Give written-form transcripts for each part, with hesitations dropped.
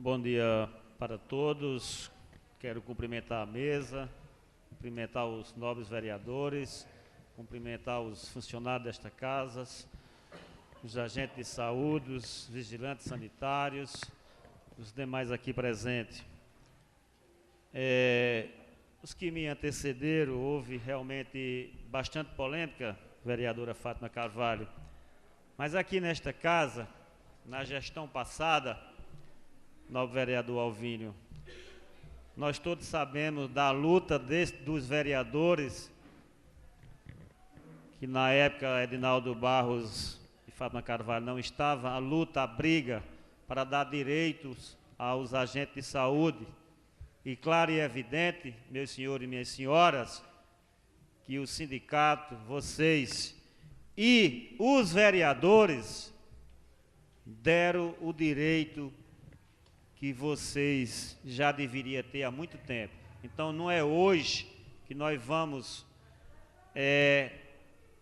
Bom dia para todos. Quero cumprimentar a mesa, cumprimentar os nobres vereadores, cumprimentar os funcionários desta casa, os agentes de saúde, os vigilantes sanitários, os demais aqui presentes. Os que me antecederam, houve realmente bastante polêmica, vereadora Fátima Carvalho, mas aqui nesta casa, na gestão passada, nobre vereador Alvínio, nós todos sabemos da luta dos vereadores, que na época Edinaldo Barros e Fátima Carvalho não estavam, a luta, a briga para dar direitos aos agentes de saúde. E claro e evidente, meus senhores e minhas senhoras, que o sindicato, vocês e os vereadores deram o direito que vocês já deveriam ter há muito tempo. Então não é hoje que nós vamos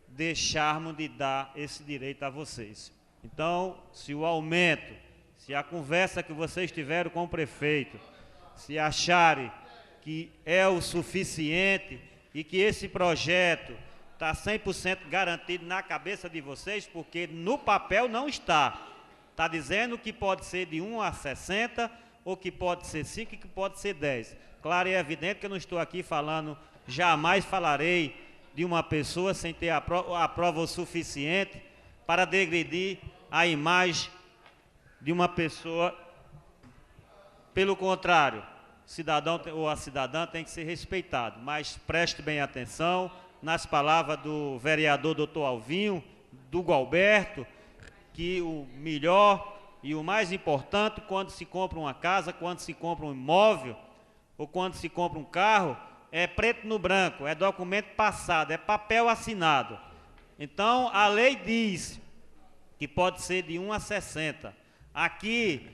deixarmos de dar esse direito a vocês. Então, se o aumento, se a conversa que vocês tiveram com o prefeito, se acharem que é o suficiente e que esse projeto está 100% garantido na cabeça de vocês, porque no papel não está. Está dizendo que pode ser de 1 a 60, ou que pode ser 5 e que pode ser 10. Claro e evidente que eu não estou aqui falando, jamais falarei de uma pessoa sem ter a prova o suficiente para degredir a imagem de uma pessoa. Pelo contrário, o cidadão ou a cidadã tem que ser respeitado, mas preste bem atenção nas palavras do vereador doutor Alvinho, do Gualberto, que o melhor e o mais importante quando se compra uma casa, quando se compra um imóvel ou quando se compra um carro, é preto no branco, é documento passado, é papel assinado. Então, a lei diz que pode ser de 1 a 60. Aqui,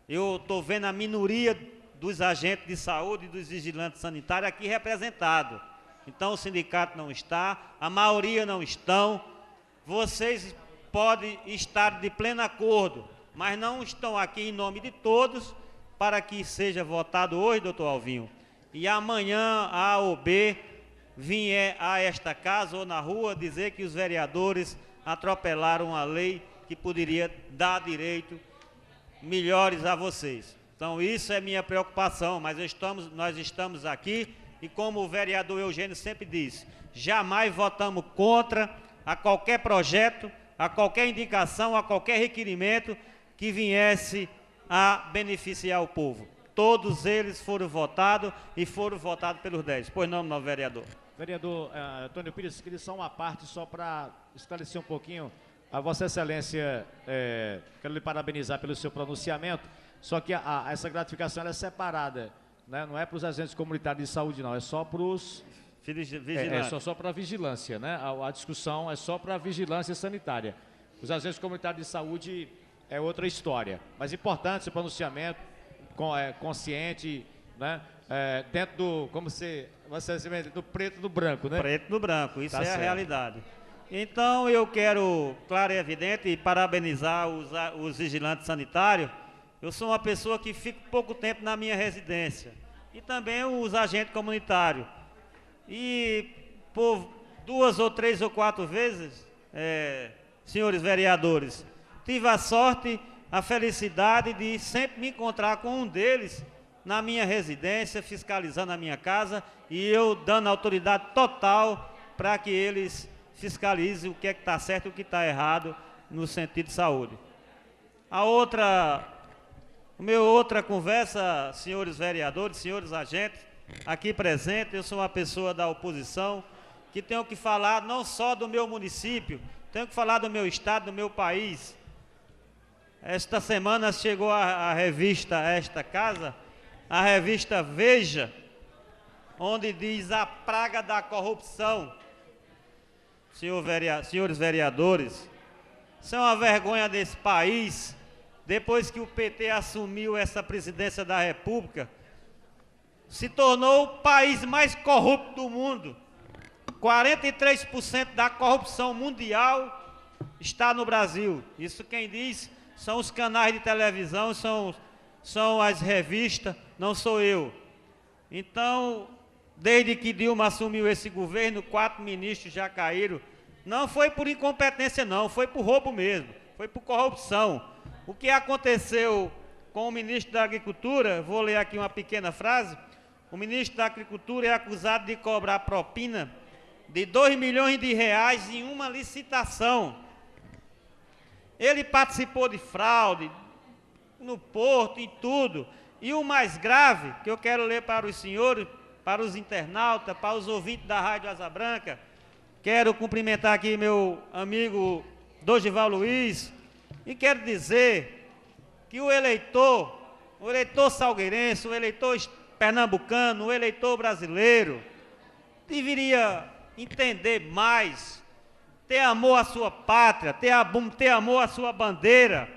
eu estou vendo a minoria dos agentes de saúde e dos vigilantes sanitários aqui representados. Então, o sindicato não está, a maioria não estão. Vocês podem estar de pleno acordo, mas não estão aqui em nome de todos para que seja votado hoje, doutor Alvinho, e amanhã A ou B vier a esta casa ou na rua dizer que os vereadores atropelaram a lei que poderia dar direito melhores a vocês. Então isso é minha preocupação, mas nós estamos aqui e como o vereador Eugênio sempre disse, jamais votamos contra a qualquer projeto, a qualquer indicação, a qualquer requerimento que viesse a beneficiar o povo. Todos eles foram votados e foram votados pelos 10. Pois não, meu vereador. Vereador Antônio Pires, queria só uma parte, só para esclarecer um pouquinho. A Vossa Excelência, quero lhe parabenizar pelo seu pronunciamento, só que essa gratificação ela é separada, né? Não é para os agentes comunitários de saúde, não, é só para os... só para a vigilância, né? A discussão é só para a vigilância sanitária. Os agentes comunitários de saúde é outra história, mas importante esse pronunciamento, consciente, né? Dentro do, como você do preto no branco, né? Preto no branco, isso Tá é certo. a realidade. Então eu quero, claro e evidente, parabenizar os vigilantes sanitários. Eu sou uma pessoa que fico pouco tempo na minha residência e também os agentes comunitários. E por 2 ou 3 ou 4 vezes, senhores vereadores, tive a sorte, a felicidade de sempre me encontrar com um deles na minha residência, fiscalizando a minha casa e eu dando autoridade total para que eles fiscalizem o que é que está certo e o que está errado no sentido de saúde. Outra conversa, senhores vereadores, senhores agentes, aqui presente, eu sou uma pessoa da oposição que tenho que falar não só do meu município, tenho que falar do meu estado, do meu país. Esta semana chegou a revista esta casa, a revista Veja, onde diz a praga da corrupção. Senhores vereadores, isso é uma vergonha desse país. Depois que o PT assumiu essa presidência da República, se tornou o país mais corrupto do mundo. 43% da corrupção mundial está no Brasil. Isso quem diz são os canais de televisão, são são as revistas, não sou eu. Então, desde que Dilma assumiu esse governo, 4 ministros já caíram. Não foi por incompetência, não, foi por roubo mesmo, foi por corrupção. O que aconteceu com o ministro da Agricultura, vou ler aqui uma pequena frase. O ministro da Agricultura é acusado de cobrar propina de 2 milhões de reais em uma licitação. Ele participou de fraude no porto, em tudo. E o mais grave, que eu quero ler para os senhores, para os internautas, para os ouvintes da Rádio Asa Branca, quero cumprimentar aqui meu amigo Dorival Luiz, e quero dizer que o eleitor salgueirense, o eleitor pernambucano, o eleitor brasileiro, deveria entender mais, ter amor à sua pátria, ter amor à sua bandeira,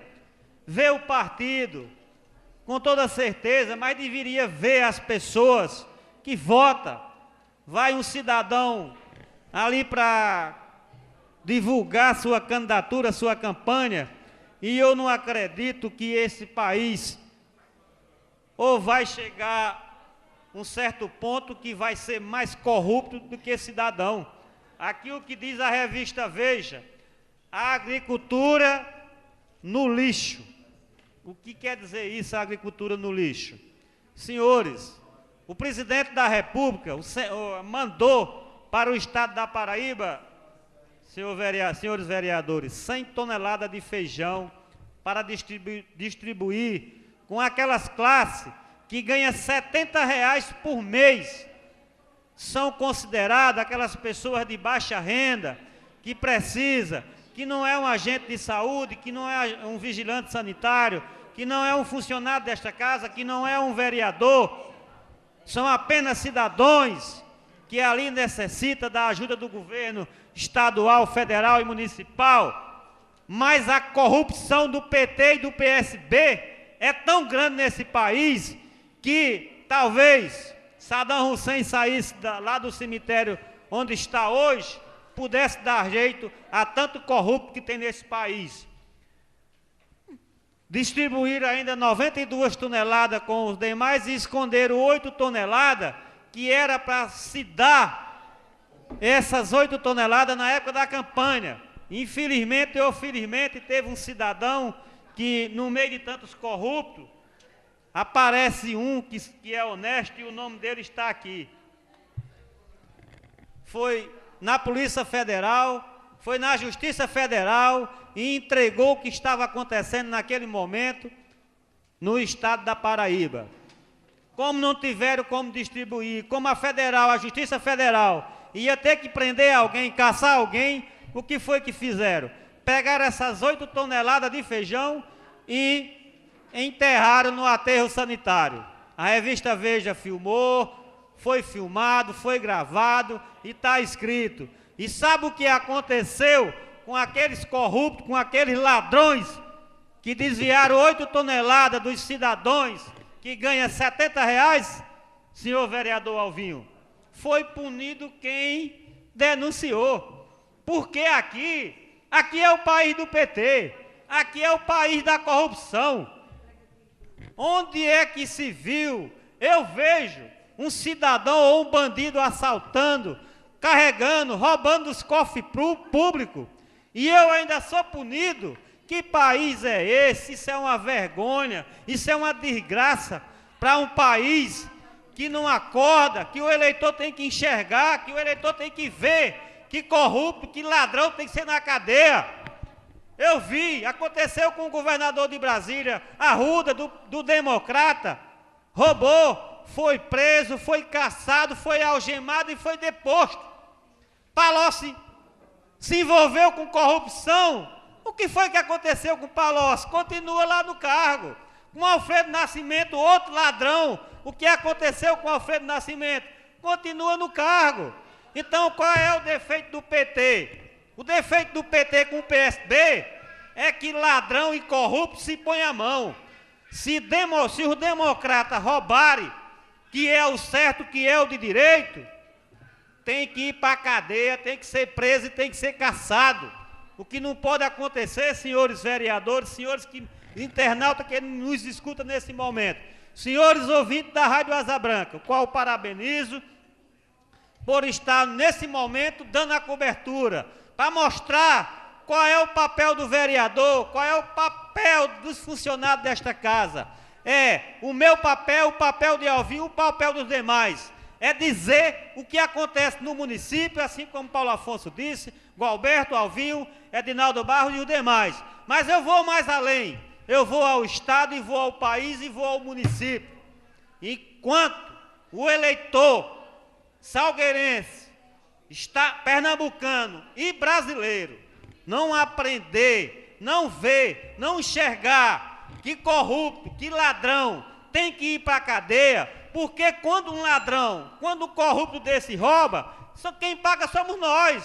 ver o partido, com toda certeza, mas deveria ver as pessoas que votam. Vai um cidadão ali para divulgar sua candidatura, sua campanha, e eu não acredito que esse país ou vai chegar um certo ponto que vai ser mais corrupto do que cidadão. Aqui o que diz a revista Veja, a agricultura no lixo. O que quer dizer isso, a agricultura no lixo? Senhores, o presidente da República mandou para o estado da Paraíba, senhores vereadores, 100 toneladas de feijão para distribuir com aquelas classes que ganham R$70 por mês. São consideradas aquelas pessoas de baixa renda, que precisa, que não é um agente de saúde, que não é um vigilante sanitário, que não é um funcionário desta casa, que não é um vereador. São apenas cidadãos que ali necessitam da ajuda do governo estadual, federal e municipal. Mas a corrupção do PT e do PSB é tão grande nesse país que talvez Saddam Hussein saísse lá do cemitério onde está hoje, pudesse dar jeito a tanto corrupto que tem nesse país. Distribuíram ainda 92 toneladas com os demais e esconderam 8 toneladas, que era para se dar essas 8 toneladas na época da campanha. Infelizmente ou felizmente teve um cidadão que, no meio de tantos corruptos, aparece um que é honesto e o nome dele está aqui. Foi na Polícia Federal, foi na Justiça Federal e entregou o que estava acontecendo naquele momento no estado da Paraíba. Como não tiveram como distribuir, como a Federal, a Justiça Federal, ia ter que prender alguém, caçar alguém, o que foi que fizeram? Pegaram essas 8 toneladas de feijão e enterraram no aterro sanitário. A revista Veja filmou, foi filmado, foi gravado e está escrito. E sabe o que aconteceu com aqueles corruptos, com aqueles ladrões que desviaram 8 toneladas dos cidadãos que ganham R$70, senhor vereador Alvinho? Foi punido quem denunciou. Porque aqui é o país do PT, aqui é o país da corrupção. Onde é que se viu? Eu vejo um cidadão ou um bandido assaltando, carregando, roubando os cofres públicos, e eu ainda sou punido. Que país é esse? Isso é uma vergonha, isso é uma desgraça para um país que não acorda, que o eleitor tem que enxergar, que o eleitor tem que ver, que corrupto, que ladrão tem que ser na cadeia. Eu vi, aconteceu com o governador de Brasília, Arruda, do Democrata, roubou, foi preso, foi caçado, foi algemado e foi deposto. Palocci se envolveu com corrupção. O que foi que aconteceu com Palocci? Continua lá no cargo. Com Alfredo Nascimento, outro ladrão, o que aconteceu com Alfredo Nascimento? Continua no cargo. Então, qual é o defeito do PT? O defeito do PT com o PSB é que ladrão e corrupto se põe a mão. Se os democratas roubarem, que é o certo, que é o de direito, tem que ir para a cadeia, tem que ser preso e tem que ser caçado. O que não pode acontecer, senhores vereadores, senhores que internauta que nos escuta nesse momento, senhores ouvintes da Rádio Asa Branca, o qual parabenizo por estar nesse momento dando a cobertura, para mostrar qual é o papel do vereador, qual é o papel dos funcionários desta casa. O meu papel, o papel de Alvinho, o papel dos demais. É dizer o que acontece no município, assim como Paulo Afonso disse, Gualberto, Alvinho, Edinaldo Barros e os demais. Mas eu vou mais além. Eu vou ao Estado, e vou ao país, e vou ao município. Enquanto o eleitor salgueirense, pernambucano e brasileiro não aprender, não ver, não enxergar que corrupto, que ladrão tem que ir para a cadeia, porque quando um ladrão, quando um corrupto desse rouba, só quem paga somos nós.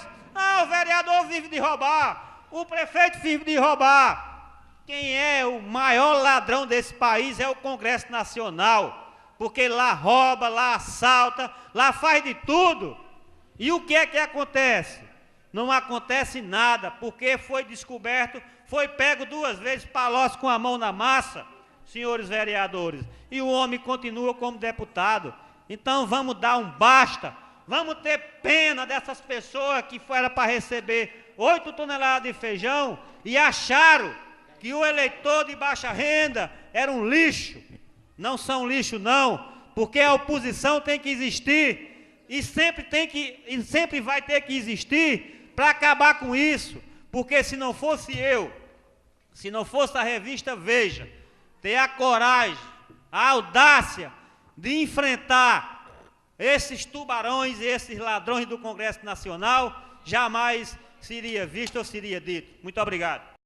O vereador vive de roubar, o prefeito vive de roubar. Quem é o maior ladrão desse país é o Congresso Nacional, porque lá rouba, lá assalta, lá faz de tudo. E o que é que acontece? Não acontece nada, porque foi descoberto, foi pego 2 vezes Palocci com a mão na massa, senhores vereadores, e o homem continua como deputado. Então vamos dar um basta, vamos ter pena dessas pessoas que foram para receber 8 toneladas de feijão e acharam que o eleitor de baixa renda era um lixo. Não são lixo não, porque a oposição tem que existir e sempre vai ter que existir para acabar com isso, porque se não fosse eu, se não fosse a revista Veja, ter a coragem, a audácia de enfrentar esses tubarões e esses ladrões do Congresso Nacional, jamais seria visto ou seria dito. Muito obrigado.